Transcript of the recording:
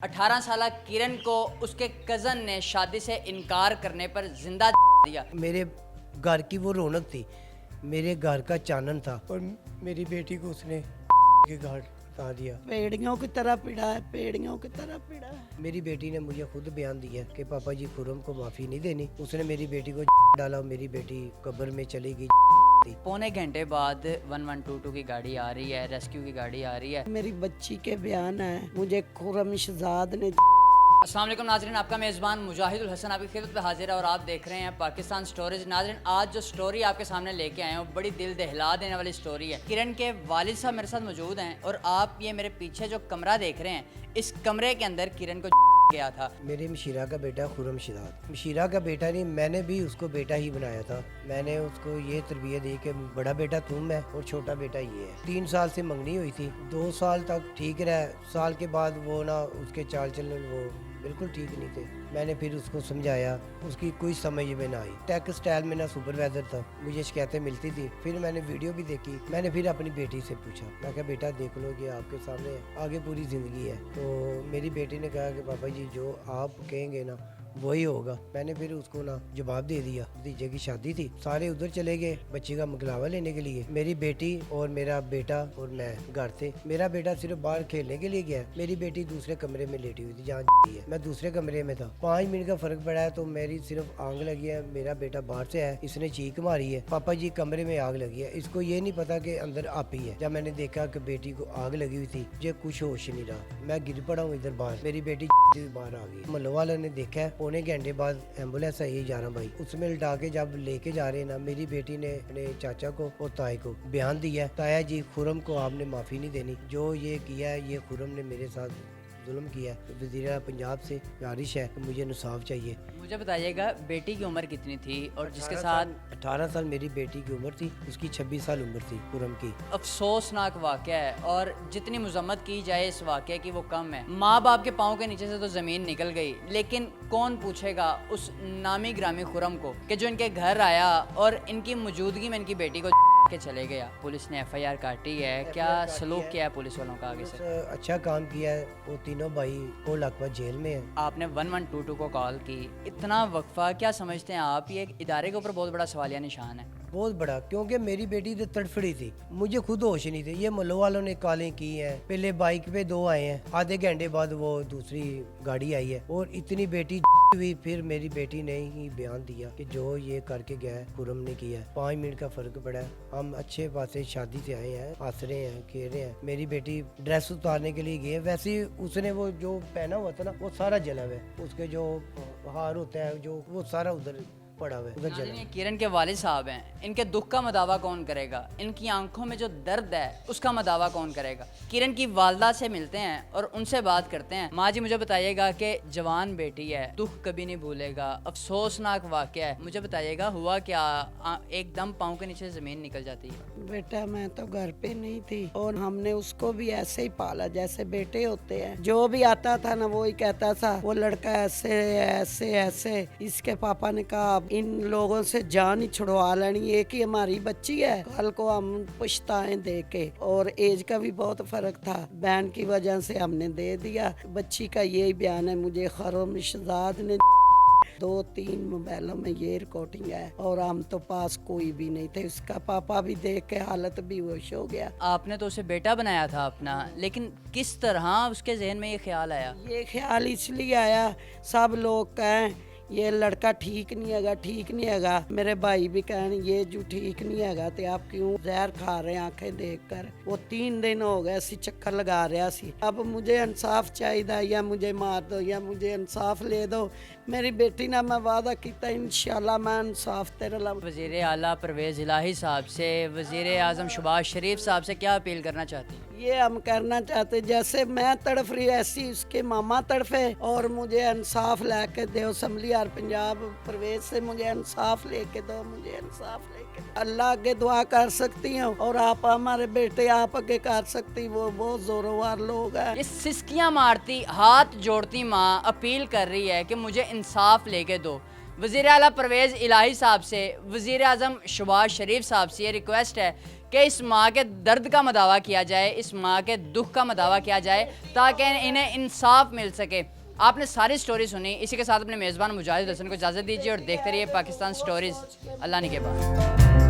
18 साल किरण को उसके कज़न ने शादी से इनकार करने पर जिंदा दिया। मेरे घर की वो रौनक थी, मेरे घर का चानन था और मेरी बेटी को उसने के घाट बता दिया। पेड़ियों की तरह पिड़ा है, पेड़ियों की तरह पिड़ा है। मेरी बेटी ने मुझे खुद बयान दिया कि पापा जी खुरम को माफ़ी नहीं देनी। उसने मेरी बेटी को डाला, मेरी बेटी कब्र में चली गई। पौने घंटे बाद 1122 की गाड़ी आ रही है, रेस्क्यू की गाड़ी आ रही है। मेरी बच्ची के बयान है, मुझे खुर्रम शहजाद ने। अस्सलाम वालेकुम नाज़रीन, आपका मेज़बान मुजाहिदुल हसन आपकी खिदमत में हाजिर है और आप देख रहे हैं पाकिस्तान स्टोरीज। नाज़रीन, आज जो स्टोरी आपके सामने लेके आए हैं वो बड़ी दिल दहला देने वाली स्टोरी है। किरण के वालिद साहब मेरे साथ मौजूद हैं और आप ये मेरे पीछे जो कमरा देख रहे हैं, इस कमरे के अंदर किरण को गया था। मेरे मशीरा का बेटा खुरम शहजाद, मशीरा का बेटा नहीं, मैंने भी उसको बेटा ही बनाया था। मैंने उसको ये तरबियत दी कि बड़ा बेटा तुम है और छोटा बेटा ये है। 3 साल से मंगनी हुई थी, 2 साल तक ठीक रहा। साल के बाद वो ना उसके चाल चलन वो बिल्कुल ठीक नहीं थे। मैंने फिर उसको समझाया, उसकी कोई समझ में ना आई। टेक्सटाइल में ना सुपरवाइजर था, मुझे शिकायतें मिलती थी। फिर मैंने वीडियो भी देखी। मैंने फिर अपनी बेटी से पूछा, मैं कहा बेटा देख लो ये आपके सामने है, आगे पूरी ज़िंदगी है। तो मेरी बेटी ने कहा कि पापा जी जो आप कहेंगे ना वही होगा। मैंने फिर उसको ना जवाब दे दिया। भतीजे की शादी थी, सारे उधर चले गए बच्ची का मकलावा लेने के लिए। मेरी बेटी और मेरा बेटा और मैं घर थे। मेरा बेटा सिर्फ बाहर खेलने के लिए गया, मेरी बेटी दूसरे कमरे में लेटी हुई थी जहाँ है। मैं दूसरे कमरे में था। 5 मिनट का फर्क पड़ा है तो मेरी सिर्फ आग लगी है। मेरा बेटा बाहर से है, इसने चीख मारी है, पापा जी कमरे में आग लगी है। इसको ये नहीं पता कि अंदर आप ही है। जब मैंने देखा कि बेटी को आग लगी हुई थी, मुझे कुछ होश नहीं रहा, मैं गिर पड़ा हूँ इधर बाहर। मेरी बेटी बाहर आ गई। मोहल्ले वालों ने देखा है, पौने घंटे बाद एम्बुलेंस आई 11 भाई, उसमें लिटा के जब लेके जा रहे हैं ना, मेरी बेटी ने अपने चाचा को और ताई को बयान दिया, ताया जी खुरम को आपने माफ़ी नहीं देनी, जो ये किया है ये खुरम ने मेरे साथ जुल्म किया है। वज़ीर गुज़रात से गुजारिश है कि मुझे इंसाफ चाहिए। मुझे बताइएगा बेटी की उम्र कितनी थी और जिसके साथ 18 साल मेरी बेटी की उम्र थी, उसकी 26 साल उम्र थी खुरम की। अफसोसनाक वाक़या है और जितनी मजम्मत की जाए इस वाक़े की वो कम है। माँ बाप के पाँव के नीचे से तो ज़मीन निकल गई, लेकिन कौन पूछेगा उस नामी ग्रामी खुरम को कि जो इनके घर आया और इनकी मौजूदगी में इनकी बेटी को के चले गया। पुलिस ने FIR काटी है, क्या सलूक किया है पुलिस वालों का आगे से? अच्छा काम किया है। वो तीनों भाई को लकवा जेल में है। आपने 1122 को कॉल की, इतना वक्फा क्या समझते हैं आप? ये इदारे के ऊपर बहुत बड़ा सवालिया निशान है। बहुत बड़ा, क्योंकि मेरी बेटी तो तड़फड़ी थी, मुझे खुद होश नहीं थे। ये मोहल्ले वालों ने कॉलें की हैं, पहले बाइक पे 2 आए हैं, आधे घंटे बाद वो दूसरी गाड़ी आई है और इतनी बेटी हुई। फिर मेरी बेटी ने ही बयान दिया कि जो ये करके गया है खुरम ने किया है। 5 मिनट का फर्क पड़ा है। हम अच्छे पासे शादी से आए हैं, हंस रहे हैं, खेल रहे हैं। मेरी बेटी ड्रेस उतारने के लिए गई है, वैसे ही उसने वो जो पहना हुआ था ना वो सारा जला हुआ है। उसके जो हार होता है जो वो सारा उधर पड़ा हुआ है, उधर जला। ये किरण के वालिद साहब हैं, इनके दुख का मदावा कौन करेगा? इनकी आंखों में जो दर्द है उसका मदावा कौन करेगा? किरण की वालदा से मिलते हैं और उनसे बात करते हैं। माँ जी मुझे बताइएगा कि जवान बेटी है, दुख कभी नहीं भूलेगा, अफसोसनाक वाक़या है, मुझे बताइएगा हुआ क्या? एकदम पाँव के नीचे ज़मीन निकल जाती है। बेटा मैं तो घर पे नहीं थी और हमने उसको भी ऐसे ही पाला जैसे बेटे होते हैं। जो भी आता था ना वो ही कहता था वो लड़का ऐसे ऐसे ऐसे। इसके पापा ने कहा इन लोगों से जान ही छुड़वा लेनी, एक ही हमारी बच्ची है, कल को हम पछताएं दे के। और एज का भी बहुत फर्क था, बहन की वजह से हमने दे दिया। बच्ची का यही बयान है, मुझे खुर्रम शहजाद ने 2-3 मोबाइलों में ये रिकॉर्डिंग है और हम तो पास कोई भी नहीं थे। उसका पापा भी देख के हालत भी होश हो गया। आपने तो उसे बेटा बनाया था अपना, लेकिन किस तरह उसके जहन में ये ख्याल आया? ये ख्याल इसलिए आया, सब लोग कहें ये लड़का ठीक नहीं हैगा, ठीक नहीं हैगा। मेरे भाई भी कहें ये जो ठीक नहीं हैगा तो आप क्यों जहर खा रहे हैं आंखें देखकर। वो 3 दिन हो गए सी चक्कर लगा रहा सी। अब मुझे इंसाफ चाहिए, या मुझे मार दो या मुझे इंसाफ ले दो। मेरी बेटी ने मैं वादा किया इंशाल्लाह मैं इंसाफ तेरे ला। वज़ीर आला परवेज़ इलाही साहब से, वज़ीर आज़म शहबाज शरीफ साहब से क्या अपील करना चाहती हैं? ये हम करना चाहते जैसे मैं तड़फ रही ऐसी उसके मामा तड़फे और मुझे इंसाफ लेके दो। असम्बली और पंजाब परवेज से मुझे इंसाफ लेके दो, मुझे इंसाफ लेके दो। अल्लाह आगे दुआ कर सकती हूँ और आप हमारे बेटे आप आगे कर सकती, वो बहुत जोरोवार लोग हैं। ये सिसकियाँ मारती हाथ जोड़ती माँ अपील कर रही है कि मुझे इंसाफ लेके दो। वज़ीर आला परवेज़ इलाही साहब से, वज़ीर आज़म शहबाज शरीफ साहब से ये रिक्वेस्ट है کہ اس ماں کے درد کا مداوع کیا جائے, اس ماں کے دکھ کا مداوع کیا جائے تاکہ انہیں انصاف مل سکے. آپ نے ساری سٹوری سنی. اسی کے ساتھ اپنے میزبان مجاہد حسن کو اجازت دیجیے اور دیکھتے رہیے پاکستان سٹوریز. اللہ نگہبان.